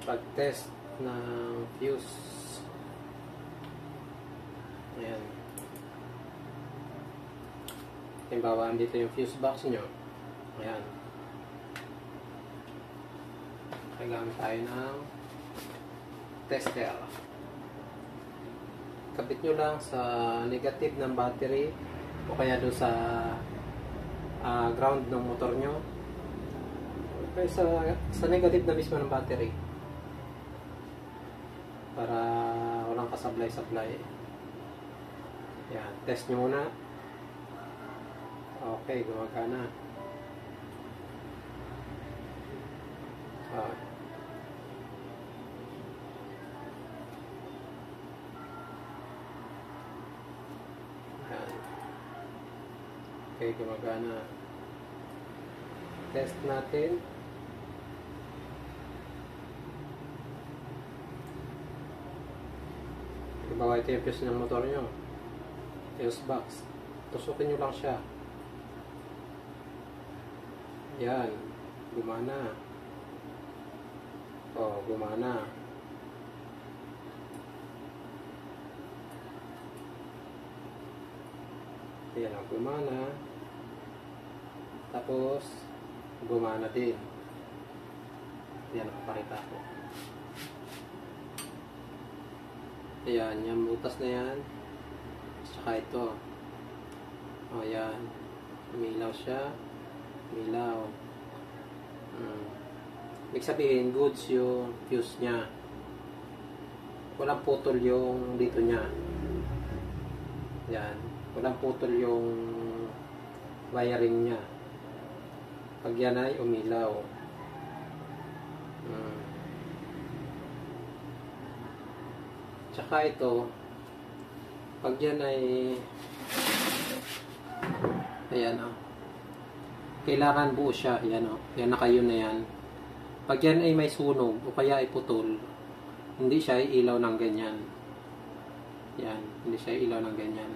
pag-test ng fuse. Ayan. Halimbawa, dito yung fuse box nyo. Ayan. Gagamit tayo ng tester. Kabit nyo lang sa negative ng battery o kaya doon sa ground ng motor nyo. Okay, sa negative na mismo ng battery para walang kasablay-sablay. Yan, test nyo muna. Okay, gumagana. Yan. Okay, gumagana. Test natin. Halimbawa, ito yung fuse ng motor nyo. Fuse box. Tusukin nyo lang siya. Yan. Gumana. O, gumana. Yan ang gumana. Tapos, gumana din. Yan ang paparita ko. Ayan, yung butas na yan. Tsaka ito. O, yan. Umilaw siya. Umilaw. Ibig sabihin, goods yung fuse niya. Walang putol yung dito niya. Yan. Walang putol yung wiring niya. Pag yan ay umilaw. Tsaka ito, pag yan ay ayan o. Kailangan buo siya. Ayan o. Yan nakayon na yan. Pag yan ay may sunog o kaya ay putol, hindi siya ilaw ng ganyan. Yan. Hindi siya ilaw ng ganyan.